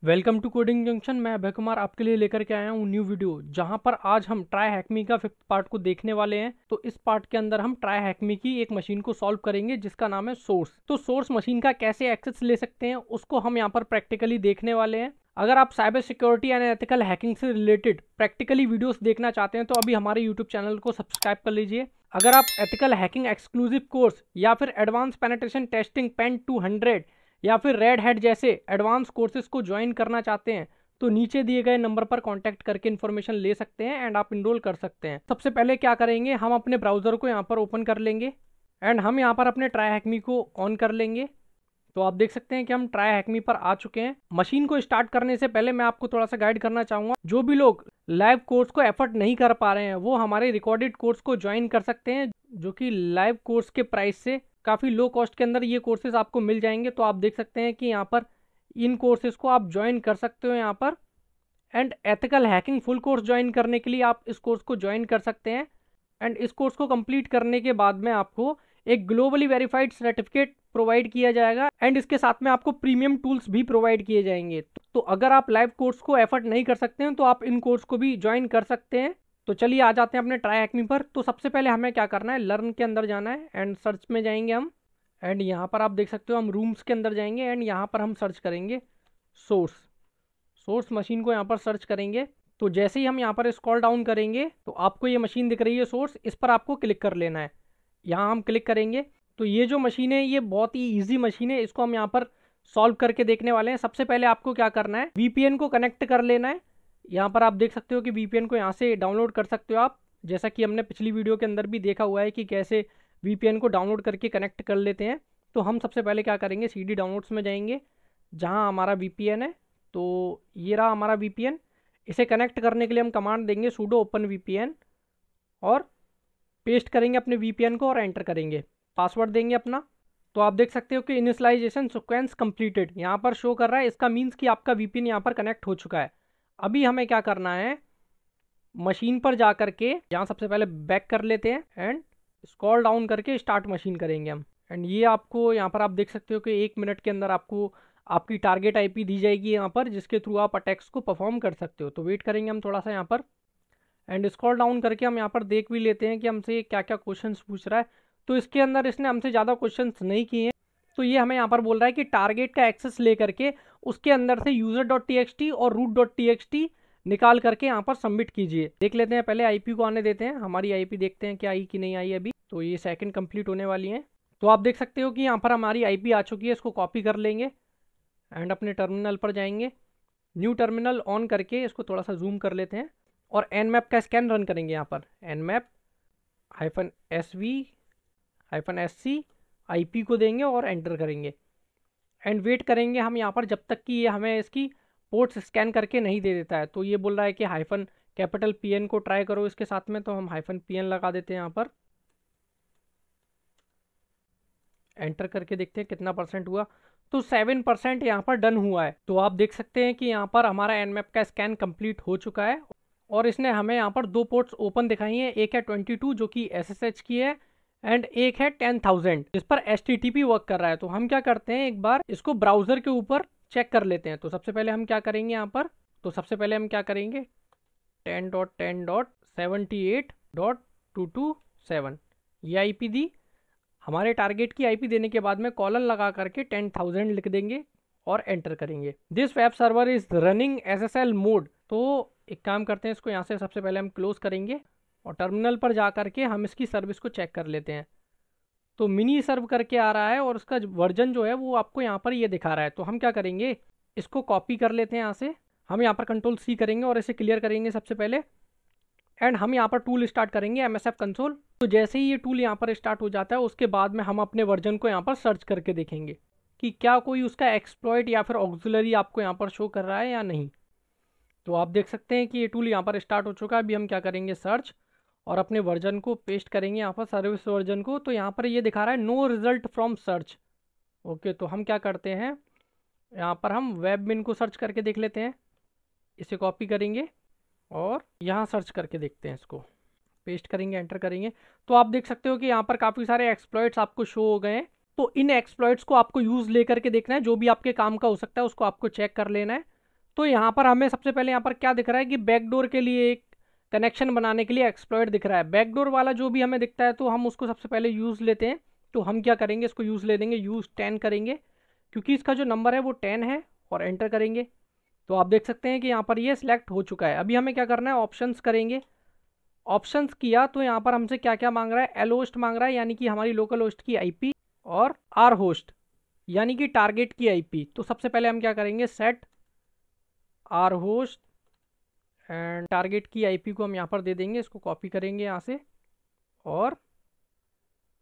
Welcome to coding junction. मैं अभय कुमार आपके लिए लेकर के आया हूँ न्यू वीडियो, जहां पर आज हम ट्राई हैकमी का फिफ्थ पार्ट को देखने वाले हैं। तो इस पार्ट के अंदर हम ट्राई हैकमी की एक मशीन को सॉल्व करेंगे जिसका नाम है सोर्स। तो सोर्स मशीन का कैसे एक्सेस ले सकते हैं उसको हम यहाँ पर प्रैक्टिकली देखने वाले हैं। अगर आप cyber security and ethical hacking से रिलेटेड प्रैक्टिकली वीडियोस देखना चाहते हैं तो अभी हमारे यूट्यूब चैनल को सब्सक्राइब कर लीजिए। अगर आप एथिकल हैकिंग एक्सक्लूसिव कोर्स या फिर एडवांस पेनिट्रेशन टेस्टिंग पेन 200 या फिर रेड हैट जैसे एडवांस कोर्सेज को ज्वाइन करना चाहते हैं तो नीचे दिए गए नंबर पर कांटेक्ट करके इन्फॉर्मेशन ले सकते हैं एंड आप इनरोल कर सकते हैं। सबसे पहले क्या करेंगे, हम अपने ब्राउजर को यहाँ पर ओपन कर लेंगे एंड हम यहाँ पर अपने ट्राई हैकमी को ऑन कर लेंगे। तो आप देख सकते हैं कि हम ट्राई हैकमी पर आ चुके हैं। मशीन को स्टार्ट करने से पहले मैं आपको थोड़ा सा गाइड करना चाहूंगा। जो भी लोग लाइव कोर्स को एफर्ट नहीं कर पा रहे हैं वो हमारे रिकॉर्डेड कोर्स को ज्वाइन कर सकते हैं, जो कि लाइव कोर्स के प्राइस से काफ़ी लो कॉस्ट के अंदर ये कोर्सेज आपको मिल जाएंगे। तो आप देख सकते हैं कि यहाँ पर इन कोर्सेज को आप ज्वाइन कर सकते हो यहाँ पर। And ethical hacking full course join करने के लिए आप इस कोर्स को ज्वाइन कर सकते हैं। एंड इस कोर्स को कंप्लीट करने के बाद में आपको एक ग्लोबली वेरीफाइड सर्टिफिकेट प्रोवाइड किया जाएगा एंड इसके साथ में आपको प्रीमियम टूल्स भी प्रोवाइड किए जाएंगे। तो अगर आप लाइव कोर्स को एफर्ट नहीं कर सकते हैं तो आप इन कोर्स को भी ज्वाइन कर सकते हैं। तो चलिए आ जाते हैं अपने ट्राई हैकमी पर। तो सबसे पहले हमें क्या करना है, लर्न के अंदर जाना है एंड सर्च में जाएंगे हम। एंड यहाँ पर आप देख सकते हो हम रूम्स के अंदर जाएंगे एंड यहाँ पर हम सर्च करेंगे सोर्स। सोर्स मशीन को यहाँ पर सर्च करेंगे। तो जैसे ही हम यहाँ पर स्क्रॉल डाउन करेंगे तो आपको ये मशीन दिख रही है सोर्स, इस पर आपको क्लिक कर लेना है। यहाँ हम क्लिक करेंगे तो ये जो मशीन है ये बहुत ही ईजी मशीन है, इसको हम यहाँ पर सॉल्व करके देखने वाले हैं। सबसे पहले आपको क्या करना है, वीपीएन को कनेक्ट कर लेना है। यहाँ पर आप देख सकते हो कि वीपीएन को यहाँ से डाउनलोड कर सकते हो आप, जैसा कि हमने पिछली वीडियो के अंदर भी देखा हुआ है कि कैसे वीपीएन को डाउनलोड करके कनेक्ट कर लेते हैं। तो हम सबसे पहले क्या करेंगे, सीडी डाउनलोड्स में जाएंगे जहाँ हमारा वीपीएन है। तो ये रहा हमारा वीपीएन। इसे कनेक्ट करने के लिए हम कमांड देंगे sudo open VPN और पेस्ट करेंगे अपने वीपीएन को और एंटर करेंगे, पासवर्ड देंगे अपना। तो आप देख सकते हो कि इनिशियलाइजेशन सीक्वेंस कंप्लीटेड यहाँ पर शो कर रहा है, इसका मीन्स कि आपका वीपीएन यहाँ पर कनेक्ट हो चुका है। अभी हमें क्या करना है, मशीन पर जा करके यहाँ सबसे पहले बैक कर लेते हैं एंड स्क्रॉल डाउन करके स्टार्ट मशीन करेंगे हम। एंड ये आपको यहाँ पर आप देख सकते हो कि 1 मिनट के अंदर आपको आपकी टारगेट आईपी दी जाएगी यहाँ पर, जिसके थ्रू आप अटैक्स को परफॉर्म कर सकते हो। तो वेट करेंगे हम थोड़ा सा यहाँ पर एंड स्क्रॉल डाउन करके हम यहाँ पर देख भी लेते हैं कि हमसे क्या क्या क्वेश्चंस पूछ रहा है। तो इसके अंदर इसने हमसे ज़्यादा क्वेश्चंस नहीं किए हैं। तो ये हमें यहाँ पर बोल रहा है कि टारगेट का एक्सेस ले करके उसके अंदर से user.txt और root.txt निकाल करके यहाँ पर सबमिट कीजिए। देख लेते हैं, पहले आईपी को आने देते हैं, हमारी आईपी देखते हैं कि आई कि नहीं आई अभी। तो ये सेकंड कंप्लीट होने वाली है। तो आप देख सकते हो कि यहाँ पर हमारी आईपी आ चुकी है। इसको कॉपी कर लेंगे एंड अपने टर्मिनल पर जाएंगे, न्यू टर्मिनल ऑन करके इसको थोड़ा सा जूम कर लेते हैं और nmap का स्कैन रन करेंगे। यहाँ पर nmap -sv-sc IP को देंगे और एंटर करेंगे एंड वेट करेंगे हम यहाँ पर जब तक कि ये हमें इसकी पोर्ट्स स्कैन करके नहीं दे देता है। तो ये बोल रहा है कि -PN को ट्राई करो इसके साथ में, तो हम -PN लगा देते हैं यहाँ पर। एंटर करके देखते हैं कितना परसेंट हुआ। तो 7% यहाँ पर डन हुआ है। तो आप देख सकते हैं कि यहाँ पर हमारा nmap का स्कैन कंप्लीट हो चुका है और इसने हमें यहाँ पर 2 पोर्ट्स ओपन दिखाई हैं। एक है 22 जो कि SSH की है एंड एक है 10,000 जिस पर HTTP वर्क कर रहा है। तो हम क्या करते हैं, एक बार इसको ब्राउजर के ऊपर चेक कर लेते हैं। तो सबसे पहले हम क्या करेंगे यहाँ पर, तो सबसे पहले हम क्या करेंगे 10.10.78.227 ये आईपी दी। हमारे टारगेट की आईपी देने के बाद में कॉलन लगा करके 10,000 लिख देंगे और एंटर करेंगे। This web server is running SSL mode. तो एक काम करते हैं, इसको यहाँ से सबसे पहले हम क्लोज करेंगे और टर्मिनल पर जा करके हम इसकी सर्विस को चेक कर लेते हैं। तो मिनी सर्व करके आ रहा है और उसका वर्जन जो है वो आपको यहाँ पर ये दिखा रहा है। तो हम क्या करेंगे, इसको कॉपी कर लेते हैं यहाँ से। हम यहाँ पर Ctrl+C करेंगे और इसे क्लियर करेंगे सबसे पहले एंड हम यहाँ पर टूल स्टार्ट करेंगे MSF कंसोल। तो जैसे ही ये टूल यहाँ पर स्टार्ट हो जाता है उसके बाद में हम अपने वर्जन को यहाँ पर सर्च करके देखेंगे कि क्या कोई उसका एक्सप्लॉइट या फिर ऑक्सिलरी आपको यहाँ पर शो कर रहा है या नहीं। तो आप देख सकते हैं कि ये टूल यहाँ पर स्टार्ट हो चुका है। अभी हम क्या करेंगे, सर्च और अपने वर्जन को पेस्ट करेंगे यहाँ पर, सर्विस वर्जन को। तो यहाँ पर ये दिखा रहा है no result from search. Okay, तो हम क्या करते हैं, यहाँ पर हम वेबमिन को सर्च करके देख लेते हैं। इसे कॉपी करेंगे और यहाँ सर्च करके देखते हैं, इसको पेस्ट करेंगे, एंटर करेंगे। तो आप देख सकते हो कि यहाँ पर काफ़ी सारे एक्सप्लॉइट्स आपको शो हो गए हैं। तो इन एक्सप्लॉइट्स को आपको यूज़ लेकर के देखना है, जो भी आपके काम का हो सकता है उसको आपको चेक कर लेना है। तो यहाँ पर हमें सबसे पहले यहाँ पर क्या दिख रहा है कि बैकडोर के लिए एक कनेक्शन बनाने के लिए एक्सप्लॉइट दिख रहा है। बैकडोर वाला जो भी हमें दिखता है तो हम उसको सबसे पहले यूज़ लेते हैं। तो हम क्या करेंगे, इसको यूज़ ले देंगे, यूज़ 10 करेंगे क्योंकि इसका जो नंबर है वो 10 है, और एंटर करेंगे। तो आप देख सकते हैं कि यहाँ पर ये सिलेक्ट हो चुका है। अभी हमें क्या करना है, ऑप्शंस करेंगे। ऑप्शंस किया तो यहाँ पर हमसे क्या क्या मांग रहा है, एल होस्ट मांग रहा है यानी कि हमारी लोकल होस्ट की आईपी, और आर होस्ट यानी कि टारगेट की आईपी। तो सबसे पहले हम क्या करेंगे, set R host and target की आईपी को हम यहाँ पर दे देंगे। इसको कॉपी करेंगे यहाँ से और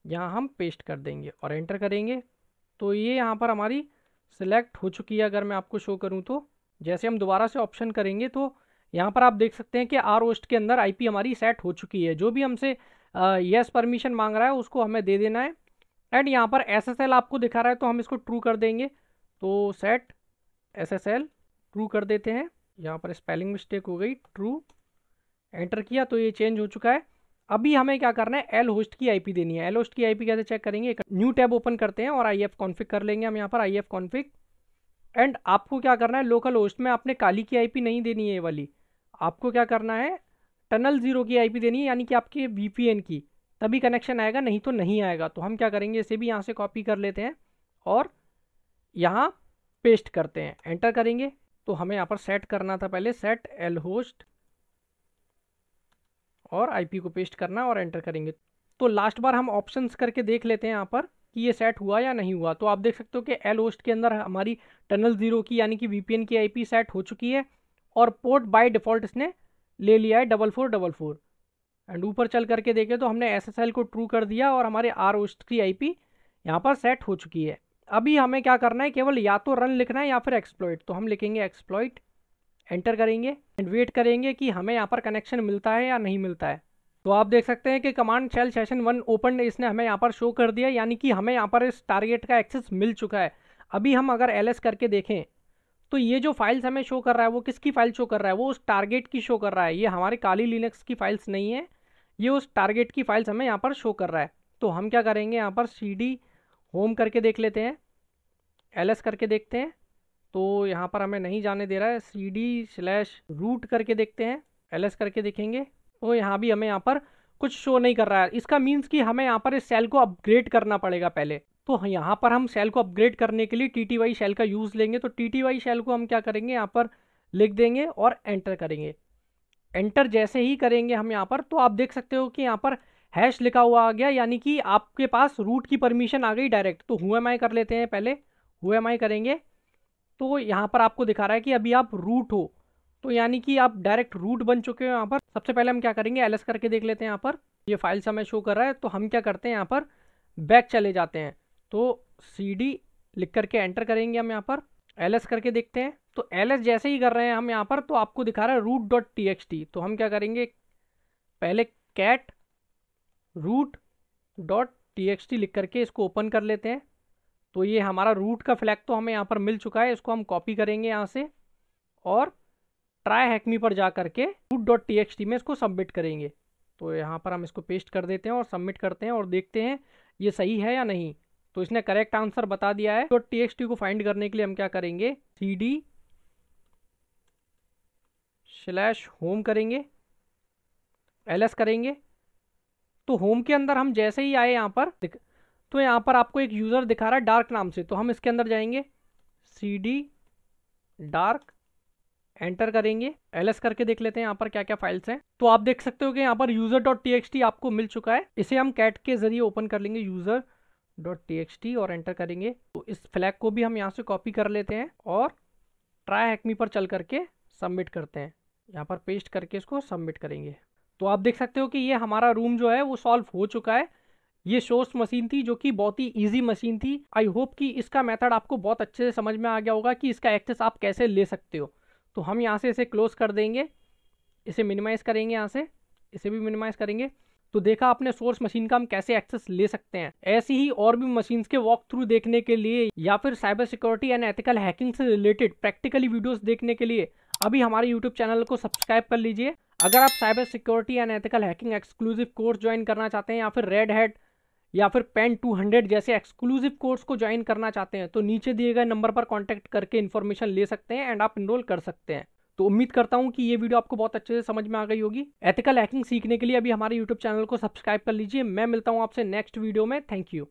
यहाँ हम पेस्ट कर देंगे और एंटर करेंगे। तो ये यहाँ पर हमारी सिलेक्ट हो चुकी है। अगर मैं आपको शो करूँ तो जैसे हम दोबारा से ऑप्शन करेंगे तो यहाँ पर आप देख सकते हैं कि आर होस्ट के अंदर आईपी हमारी सेट हो चुकी है। जो भी हमसे यस परमिशन मांग रहा है उसको हमें दे देना है। एंड यहाँ पर एसएसएल आपको दिखा रहा है तो हम इसको ट्रू कर देंगे। तो सेट एसएसएल ट्रू कर देते हैं। यहाँ पर स्पेलिंग मिस्टेक हो गई, ट्रू, एंटर किया तो ये चेंज हो चुका है। अभी हमें क्या करना है, एल होस्ट की आईपी देनी है। एल होस्ट की आईपी कैसे चेक करेंगे, न्यू टैब ओपन करते हैं और IF कॉन्फ़िग कर लेंगे हम यहाँ पर, IF कॉन्फ़िग। एंड आपको क्या करना है, लोकल होस्ट में आपने काली की आईपी नहीं देनी है ये वाली, आपको क्या करना है टनल 0 की आईपी देनी है, यानी कि आपके VPN की, तभी कनेक्शन आएगा, नहीं तो नहीं आएगा। तो हम क्या करेंगे, इसे भी यहाँ से कॉपी कर लेते हैं और यहाँ पेस्ट करते हैं, एंटर करेंगे। तो हमें यहाँ पर सेट करना था पहले, सेट एल होस्ट और आईपी को पेस्ट करना और एंटर करेंगे। तो लास्ट बार हम ऑप्शंस करके देख लेते हैं यहाँ पर कि ये सेट हुआ या नहीं हुआ। तो आप देख सकते हो कि एल होस्ट के अंदर हमारी टनल 0 की यानी कि VPN की आईपी सेट हो चुकी है और पोर्ट बाय डिफ़ॉल्ट इसने ले लिया है 4444। एंड ऊपर चल करके देखें तो हमने SSL को ट्रू कर दिया और हमारे आर होस्ट की आईपी यहाँ पर सेट हो चुकी है। अभी हमें क्या करना है, केवल या तो रन लिखना है या फिर एक्सप्लॉइट। तो हम लिखेंगे एक्सप्लॉइट, एंटर करेंगे एंड वेट करेंगे कि हमें यहाँ पर कनेक्शन मिलता है या नहीं मिलता है। तो आप देख सकते हैं कि कमांड शेल सेशन 1 ओपन इसने हमें यहाँ पर शो कर दिया, यानी कि हमें यहाँ पर इस टारगेट का एक्सेस मिल चुका है। अभी हम अगर LS करके देखें तो ये जो फाइल्स हमें शो कर रहा है वो किसकी फाइल शो कर रहा है, वो उस टारगेट की शो कर रहा है। ये हमारे काली लिनक्स की फाइल्स नहीं है, ये उस टारगेट की फाइल्स हमें यहाँ पर शो कर रहा है। तो हम क्या करेंगे, यहाँ पर CD होम करके देख लेते हैं, LS करके देखते हैं। तो यहाँ पर हमें नहीं जाने दे रहा है, CD/रूट करके देखते हैं, LS करके देखेंगे तो यहाँ भी हमें यहाँ पर कुछ शो नहीं कर रहा है। इसका मीन्स कि हमें यहाँ पर इस सेल को अपग्रेड करना पड़ेगा पहले। तो यहाँ पर हम सेल को अपग्रेड करने के लिए TTY शेल का यूज़ लेंगे। तो TTY शेल को हम क्या करेंगे, यहाँ पर लिख देंगे और एंटर करेंगे। एंटर जैसे ही करेंगे हम यहाँ पर, तो आप देख सकते हो कि यहाँ पर हैश लिखा हुआ आ गया, यानी कि आपके पास रूट की परमिशन आ गई डायरेक्ट। तो whoami कर लेते हैं पहले, whoami करेंगे तो यहाँ पर आपको दिखा रहा है कि अभी आप रूट हो, तो यानी कि आप डायरेक्ट रूट बन चुके हो यहाँ पर। सबसे पहले हम क्या करेंगे, LS करके देख लेते हैं। यहाँ पर ये फाइल्स हमें शो कर रहा है, तो हम क्या करते हैं, यहाँ पर बैक चले जाते हैं। तो CD लिख करके एंटर करेंगे हम यहाँ पर, LS करके देखते हैं। तो LS जैसे ही कर रहे हैं हम यहाँ पर, तो आपको दिखा रहा है root.txt। तो हम क्या करेंगे, पहले कैट root.txt लिख करके इसको ओपन कर लेते हैं। तो ये हमारा रूट का फ्लैग तो हमें यहाँ पर मिल चुका है, इसको हम कॉपी करेंगे यहाँ से और ट्राई हैकमी पर जा करके root.txt में इसको सबमिट करेंगे। तो यहाँ पर हम इसको पेस्ट कर देते हैं और सबमिट करते हैं और देखते हैं ये सही है या नहीं। तो इसने करेक्ट आंसर बता दिया है। तो .txt को फाइंड करने के लिए हम क्या करेंगे, CD/होम करेंगे, LS करेंगे। तो होम के अंदर हम जैसे ही आए यहाँ पर, तो यहाँ पर आपको एक यूज़र दिखा रहा है डार्क नाम से। तो हम इसके अंदर जाएंगे, CD डार्क, एंटर करेंगे, LS करके देख लेते हैं यहाँ पर क्या क्या फाइल्स हैं। तो आप देख सकते हो कि यहाँ पर user.txt आपको मिल चुका है। इसे हम कैट के जरिए ओपन कर लेंगे, user.txt, और एंटर करेंगे। तो इस फ्लैग को भी हम यहाँ से कॉपी कर लेते हैं और ट्राई हैकमी पर चल करके सबमिट करते हैं। यहाँ पर पेस्ट करके इसको सबमिट करेंगे। तो आप देख सकते हो कि ये हमारा रूम जो है वो सॉल्व हो चुका है। ये सोर्स मशीन थी जो कि बहुत ही इजी मशीन थी। आई होप कि इसका मेथड आपको बहुत अच्छे से समझ में आ गया होगा कि इसका एक्सेस आप कैसे ले सकते हो। तो हम यहाँ से इसे क्लोज कर देंगे, इसे मिनिमाइज़ करेंगे, यहाँ से इसे भी मिनिमाइज़ करेंगे। तो देखा आपने सोर्स मशीन का हम कैसे एक्सेस ले सकते हैं। ऐसी ही और भी मशीन्स के वॉक थ्रू देखने के लिए या फिर cyber security and ethical hacking से रिलेटेड प्रैक्टिकली वीडियोस देखने के लिए अभी हमारे यूट्यूब चैनल को सब्सक्राइब कर लीजिए। अगर आप cyber security and ethical hacking exclusive course join करना चाहते हैं या फिर रेड हैट या फिर पेन 200 जैसे एक्सक्लूसिव कोर्स को ज्वाइन करना चाहते हैं तो नीचे दिए गए नंबर पर कॉन्टैक्ट करके इन्फॉर्मेशन ले सकते हैं एंड आप इनरोल कर सकते हैं। तो उम्मीद करता हूं कि ये वीडियो आपको बहुत अच्छे से समझ में आ गई होगी। एथिकल हैकिंग सीखने के लिए अभी हमारे यूट्यूब चैनल को सब्सक्राइब कर लीजिए। मैं मिलता हूं आपसे नेक्स्ट वीडियो में। Thank you.